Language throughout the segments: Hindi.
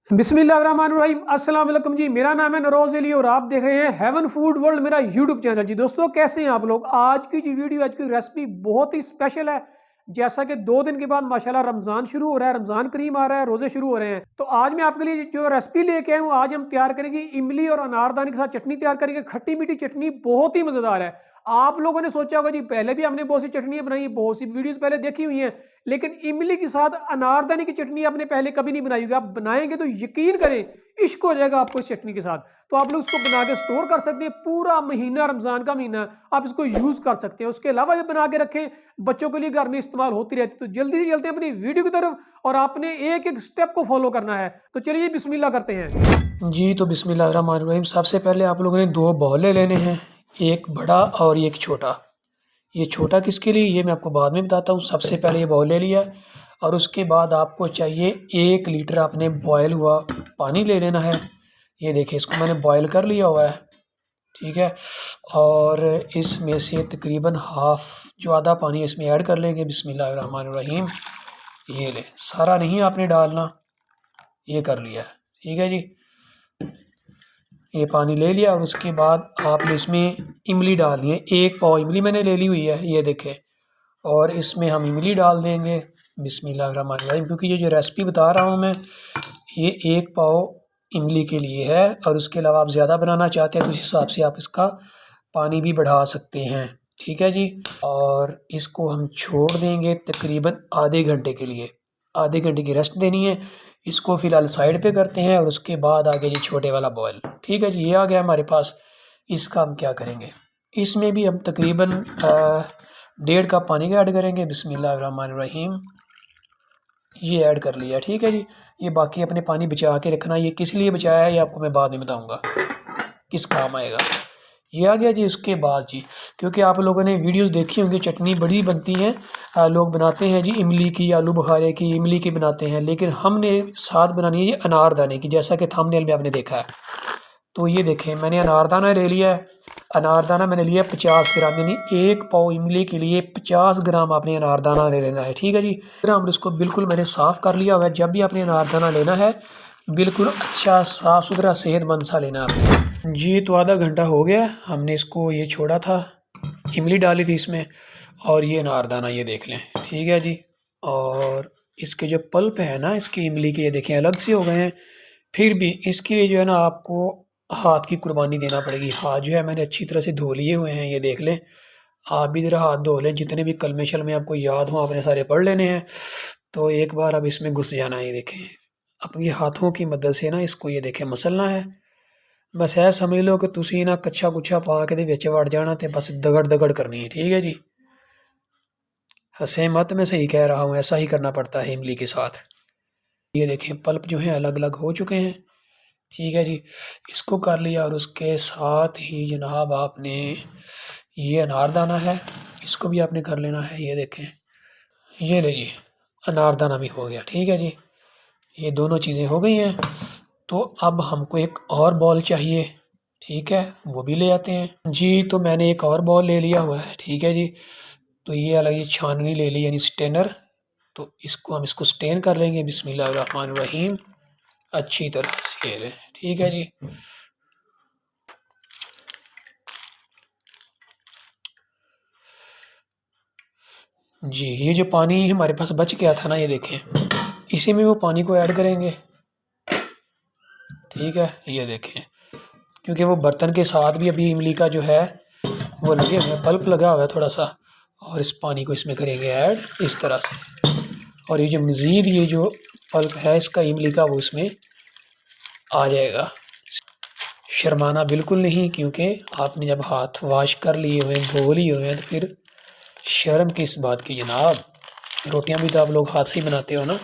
बिस्मिल्लाहिर्रहमानिर्रहीम अस्सलाम वालेकुम जी। मेरा नाम है नरोज अली और आप देख रहे हैं हेवन फूड वर्ल्ड, मेरा यूट्यूब चैनल। जी दोस्तों, कैसे हैं आप लोग। आज की जी वीडियो, आज की रेसिपी बहुत ही स्पेशल है। जैसा कि 2 दिन के बाद माशाल्लाह रमज़ान शुरू हो रहा है, रमज़ान करीम आ रहा है, रोज़े शुरू हो रहे हैं। तो आज मैं आपके लिए जो रेसिपी लेके आया हूँ, आज हम तैयार करेंगे इमली और अनारदाने के साथ चटनी तैयार करेंगे। खट्टी मीठी चटनी बहुत ही मज़ेदार है। आप लोगों ने सोचा होगा जी, पहले भी हमने बहुत सी चटनियाँ बनाई, बहुत सी वीडियोस पहले देखी हुई हैं, लेकिन इमली के साथ अनारदाने की चटनी आपने पहले कभी नहीं बनाई होगी। आप बनाएंगे तो यकीन करें इश्क हो जाएगा आपको इस चटनी के साथ। तो आप लोग इसको बना के स्टोर कर सकते हैं, पूरा महीना, रमजान का महीना आप इसको यूज कर सकते हैं। उसके अलावा भी बना के रखें, बच्चों के लिए घर में इस्तेमाल होती रहती है। तो जल्दी से चलते हैं अपनी वीडियो की तरफ और आपने एक एक स्टेप को फॉलो करना है। तो चलिए बिस्मिल्लाह करते हैं जी। तो बिस्मिल्लाहिर्रहमानिर्रहीम। सबसे पहले आप लोगों ने 2 बौले लेने हैं, एक बड़ा और एक छोटा। ये छोटा किसके लिए ये मैं आपको बाद में बताता हूँ। सबसे पहले ये बाउल ले लिया और उसके बाद आपको चाहिए 1 लीटर आपने बॉयल हुआ पानी ले लेना है। ये देखिए, इसको मैंने बॉयल कर लिया हुआ है, ठीक है। और इसमें से तकरीबन हाफ जो आधा पानी इसमें ऐड कर लेंगे। बिस्मिल्लाहिर्रहमानिर्रहीम। ये ले, सारा नहीं आपने डालना, ये कर लिया, ठीक है जी। ये पानी ले लिया और उसके बाद आपने इसमें इमली डालनी है। 1 पाव इमली मैंने ले ली हुई है, ये देखें। और इसमें हम इमली डाल देंगे बिस्मिल्लाहिर्रहमानिर्रहीम, क्योंकि ये जो रेसिपी बता रहा हूँ मैं, ये 1 पाव इमली के लिए है। और उसके अलावा आप ज़्यादा बनाना चाहते हैं तो उस हिसाब से आप इसका पानी भी बढ़ा सकते हैं, ठीक है जी। और इसको हम छोड़ देंगे तकरीबन आधे घंटे के लिए। आधे घंटे की रेस्ट देनी है। इसको फ़िलहाल साइड पे करते हैं और उसके बाद आगे जी छोटे वाला बॉयल, ठीक है जी। ये आ गया हमारे पास। इसका हम क्या करेंगे, इसमें भी हम तकरीबन 1.5 कप पानी का ऐड करेंगे। बिस्मिल्लाहिर्रहमानिर्रहीम। ये ऐड कर लिया, ठीक है जी। ये बाकी अपने पानी बचा के रखना। ये किस लिए बचाया है ये आपको मैं बाद में बताऊँगा, किस काम आएगा। ये आ गया जी। उसके बाद जी, क्योंकि आप लोगों ने वीडियोस देखी होंगी, चटनी बड़ी बनती है, लोग बनाते हैं जी इमली की, आलू बुखारे की, इमली की बनाते हैं, लेकिन हमने साथ बनानी है ये अनारदाने की, जैसा कि थंबनेल में आपने देखा है। तो ये देखें, मैंने अनारदाना ले लिया है। अनारदाना मैंने लिया 50 ग्राम, यानी 1 पाव इमली के लिए 50 ग्राम आपने अनारदाना ले लेना है, ठीक है जी। ग्राम इसको बिल्कुल मैंने साफ़ कर लिया हुआ है। जब भी आपने अनारदाना लेना है, बिल्कुल अच्छा साफ़ सुथरा सेहतमंद सा लेना आपने जी। तो आधा घंटा हो गया, हमने इसको ये छोड़ा था, इमली डाली थी इसमें, और ये अनारदाना ये देख लें, ठीक है जी। और इसके जो पल्प है ना, इसकी इमली के, ये देखें अलग से हो गए हैं। फिर भी इसके लिए जो है ना, आपको हाथ की कुर्बानी देना पड़ेगी। हाथ जो है मैंने अच्छी तरह से धो लिए हुए हैं, ये देख लें। आप भी ज़रा हाथ धो लें, जितने भी कलमे शलमे आपको याद हों आपने सारे पढ़ लेने हैं। तो एक बार अब इसमें घुस जाना है, ये देखें। अपनी हाथों की मदद से ना इसको ये देखें मसलना है। बस ऐ समझ लो कि तुसी ना कच्छा कुच्छा पा के विच वड़ जाना, तो बस दगड़ दगड़ करनी है, ठीक है जी। हंसे मत, मैं सही कह रहा हूँ, ऐसा ही करना पड़ता है इमली के साथ। ये देखें पल्प जो है अलग अलग हो चुके हैं, ठीक है जी। इसको कर लिया और उसके साथ ही जनाब आपने ये अनारदाना है, इसको भी आपने कर लेना है। ये देखें, ये ले जी, अनारदाना भी हो गया, ठीक है जी। ये दोनों चीज़ें हो गई हैं। तो अब हमको एक और बॉल चाहिए, ठीक है, वो भी ले आते हैं जी। तो मैंने एक और बॉल ले लिया हुआ है, ठीक है जी। तो ये अलग ये छाननी ले ली, यानी स्टेनर। तो इसको स्टेन कर लेंगे बिस्मिल्लाहिर्रहमानिर्रहीम अच्छी तरह से, ये ठीक है जी। जी, ये जो पानी हमारे पास बच गया था ना, ये देखें, इसी में वो पानी को ऐड करेंगे, ठीक है। ये देखें, क्योंकि वो बर्तन के साथ भी अभी इमली का जो है वो लगे हुए हैं, पल्प लगा हुआ है थोड़ा सा, और इस पानी को इसमें करेंगे ऐड इस तरह से। और ये जो मज़ीद ये जो पल्प है इसका इमली का, वो इसमें आ जाएगा। शर्माना बिल्कुल नहीं, क्योंकि आपने जब हाथ वाश कर लिए हुए हैं, धो लिए हुए हैं, तो फिर शर्म किस बात की जनाब। रोटियां भी तो आप लोग हाथ से ही बनाते हो ना,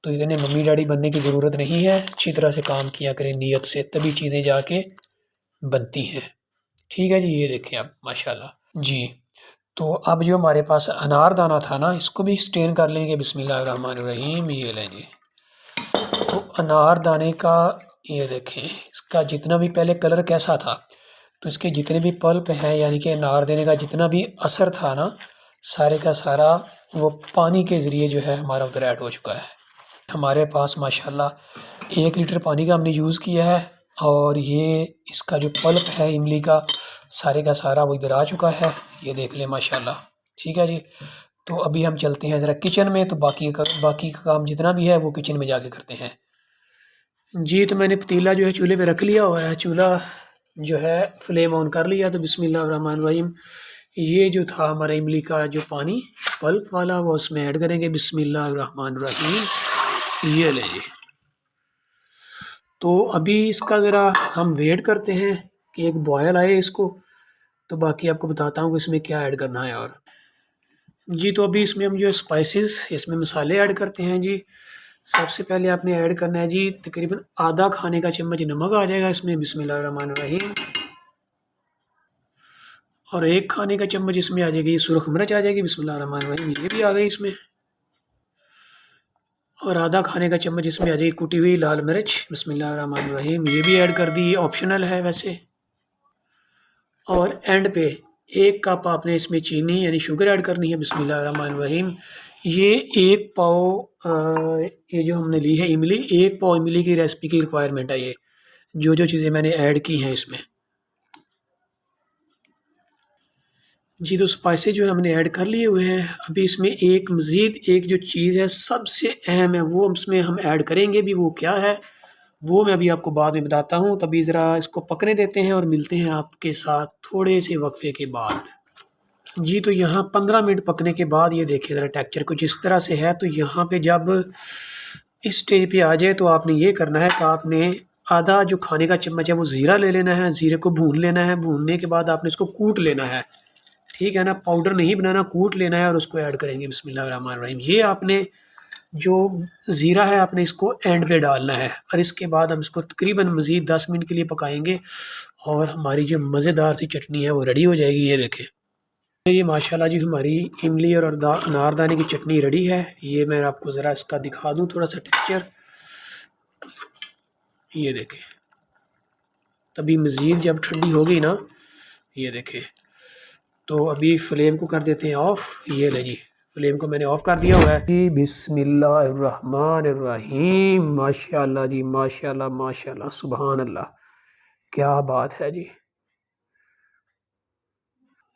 तो इतने मम्मी डैडी बनने की ज़रूरत नहीं है। अच्छी तरह से काम किया करें नीयत से, तभी चीज़ें जाके बनती हैं, ठीक है जी। ये देखें आप माशाल्लाह जी। तो अब जो हमारे पास अनारदाना था ना, इसको भी स्टेन कर लेंगे बिस्मिल्लाहिर्रहमानिर्रहीम। ये लें जी। तो अनारदाने का ये देखें, इसका जितना भी पहले कलर कैसा था, तो इसके जितने भी पल्प हैं, यानी कि अनारदाने का जितना भी असर था ना, सारे का सारा वो पानी के ज़रिए जो है हमारा उधर ऐड हो चुका है। हमारे पास माशाल्लाह 1 लीटर पानी का हमने यूज़ किया है और ये इसका जो पल्प है इमली का सारा वो इधर आ चुका है, ये देख लें माशाल्लाह। ठीक है जी, तो अभी हम चलते हैं ज़रा किचन में, तो बाकी का काम जितना भी है वो किचन में जाके करते हैं जी। तो मैंने पतीला जो है चूल्हे पे रख लिया हुआ है, चूल्हा जो है फ्लेम ऑन कर लिया। तो बिस्मिल्लाहिर्रहमानिर्रहीम, ये जो था हमारा इमली का जो पानी पल्प वाला वो उसमें ऐड करेंगे। बिस्मिल्लाहिर्रहमानिर्रहीम, ये ले जी। तो अभी इसका ज़रा हम वेट करते हैं कि एक बॉयल आए इसको, तो बाकी आपको बताता हूँ कि इसमें क्या ऐड करना है। और जी तो अभी इसमें हम जो स्पाइसेस इसमें मसाले ऐड करते हैं जी। सबसे पहले आपने ऐड करना है जी तकरीबन आधा खाने का चम्मच नमक आ जाएगा इसमें, बिस्मिल्लाहिर्रहमानिर्रहीम। और 1 खाने का चम्मच इसमें आ जाएगी सुरख मिर्च आ जाएगी, बिस्मिल्लाहिर्रहमानिर्रहीम, ये भी आ गई इसमें। और आधा खाने का चम्मच इसमें आ जाएगी कुटी हुई लाल मिर्च, बिस्मिल्लाहिर्रहमानिर्रहीम, ये भी ऐड कर दी, ऑप्शनल है वैसे। और एंड पे 1 कप आपने इसमें चीनी यानी शुगर ऐड करनी है, बिस्मिल्लाहिर्रहमानिर्रहीम। ये 1 पाव ये जो हमने ली है इमली, 1 पाव इमली की रेसिपी की रिक्वायरमेंट है ये, जो चीज़ें मैंने ऐड की हैं इसमें जी। तो स्पाइसेस जो है हमने ऐड कर लिए हुए हैं। अभी इसमें एक मज़ीद एक जो चीज़ है सबसे अहम है, वो इसमें हम ऐड करेंगे भी, वो क्या है वो मैं अभी आपको बाद में बताता हूँ। तभी ज़रा इसको पकने देते हैं और मिलते हैं आपके साथ थोड़े से वक्फे के बाद जी। तो यहाँ 15 मिनट पकने के बाद ये देखिए ज़रा टेक्सचर कुछ इस तरह से है। तो यहाँ पे जब इस स्टेज पे आ जाए तो आपने ये करना है कि आपने आधा जो खाने का चम्मच है वो ज़ीरा ले लेना है, ज़ीरे को भून लेना है। भूनने के बाद आपने इसको कूट लेना है, ठीक है ना, पाउडर नहीं बनाना, कूट लेना है और उसको ऐड करेंगे, बिस्मिल्लाहिर्रहमानिर्रहीम। ये आपने जो ज़ीरा है आपने इसको एंड पे डालना है और इसके बाद हम इसको तकरीबन मज़ीद 10 मिनट के लिए पकाएंगे और हमारी जो मज़ेदार सी चटनी है वो रेडी हो जाएगी। ये देखें, ये माशाल्लाह जी हमारी इमली और अनारदाने की चटनी रेडी है। ये मैं आपको ज़रा इसका दिखा दूँ थोड़ा सा टेक्सचर, ये देखें। तभी मज़ीद जब ठंडी होगी ना, ये देखें, तो अभी फ्लेम को कर देते हैं ऑफ। ये ले जी, फ्लेम को मैंने ऑफ कर दिया हुआ है जी। बिस्मिल्लाहिर्रहमानिर्रहीम, माशाल्लाह जी, माशाल्लाह माशाल्लाह, सुभान अल्लाह, क्या बात है जी।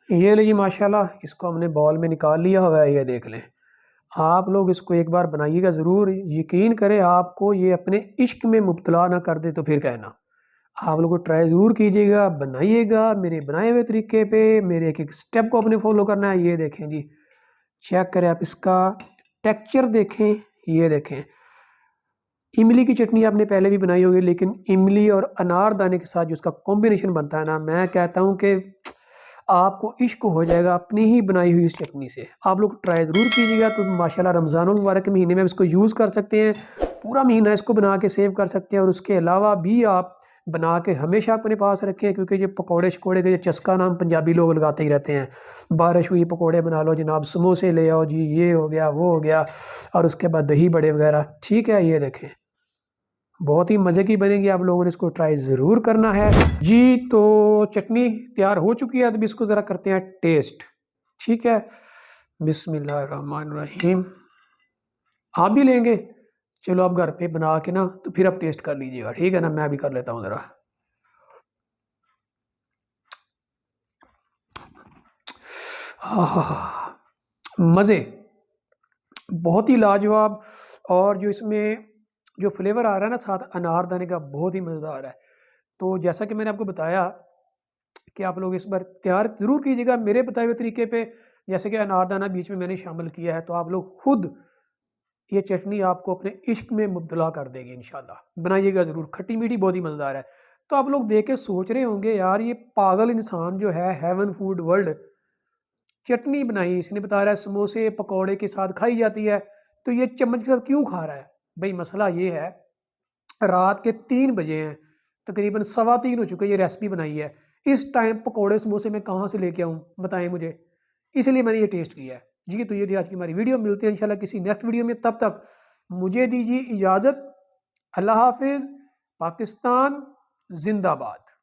ये ले जी माशाल्लाह, इसको हमने बॉल में निकाल लिया हुआ है। ये देख लें, आप लोग इसको एक बार बनाइएगा ज़रूर, यकीन करें आपको ये अपने इश्क में मुब्तला ना कर दे तो फिर कहना। आप लोगों को ट्राई ज़रूर कीजिएगा, बनाइएगा मेरे बनाए हुए तरीके पे, मेरे एक स्टेप को अपने फॉलो करना है। ये देखें जी, चेक करें आप, इसका टेक्सचर देखें, ये देखें। इमली की चटनी आपने पहले भी बनाई होगी, लेकिन इमली और अनारदाने के साथ जो उसका कॉम्बिनेशन बनता है ना, मैं कहता हूँ कि आपको इश्क हो जाएगा अपनी ही बनाई हुई इस चटनी से। आप लोग ट्राई ज़रूर कीजिएगा। तो माशाल्लाह रमज़ान मुबारक के महीने में इसको यूज़ कर सकते हैं, पूरा महीना इसको बना के सेव कर सकते हैं। और उसके अलावा भी आप बना के हमेशा अपने पास रखें, क्योंकि ये पकौड़े शकौड़े का ये चस्का नाम पंजाबी लोग लगाते ही रहते हैं। बारिश हुई पकौड़े बना लो जनाब, समोसे ले आओ जी, ये हो गया वो हो गया, और उसके बाद दही बड़े वगैरह, ठीक है। ये देखें, बहुत ही मज़े की बनेगी, आप लोगों ने इसको ट्राई ज़रूर करना है जी। तो चटनी तैयार हो चुकी है, तो अभी इसको ज़रा करते हैं टेस्ट, ठीक है। बिस्मिल्लाहिर्रहमानिर्रहीम, आप भी लेंगे, चलो आप घर पे बना के ना तो फिर आप टेस्ट कर लीजिएगा, ठीक है ना। मैं भी कर लेता हूँ ज़रा। मज़े, बहुत ही लाजवाब। और जो इसमें जो फ्लेवर आ रहा है ना साथ अनारदाने का, बहुत ही मज़ेदार है। तो जैसा कि मैंने आपको बताया कि आप लोग इस बार तैयार ज़रूर कीजिएगा मेरे बताए हुए तरीके पे। जैसे कि अनारदाना बीच में मैंने शामिल किया है, तो आप लोग खुद ये चटनी आपको अपने इश्क में मुब्तला कर देगी इंशाल्लाह। बनाइएगा ज़रूर, खट्टी मीठी बहुत ही मज़ेदार है। तो आप लोग देख के सोच रहे होंगे यार ये पागल इंसान जो है हेवन फूड वर्ल्ड चटनी बनाई, इसने बता रहा है समोसे पकौड़े के साथ खाई जाती है, तो ये चम्मच के साथ क्यों खा रहा है। भाई मसला ये है, रात के 3 बजे हैं, तकरीबन 3:15 हो चुके, ये रेसिपी बनाई है। इस टाइम पकौड़े समोसे मैं कहाँ से लेके आऊँ बताएं मुझे, इसलिए मैंने ये टेस्ट किया है जी। तो ये थी आज की हमारी वीडियो, मिलते हैं इंशाल्लाह किसी नेक्स्ट वीडियो में। तब तक मुझे दीजिए इजाज़त, अल्लाह हाफिज़, पाकिस्तान जिंदाबाद।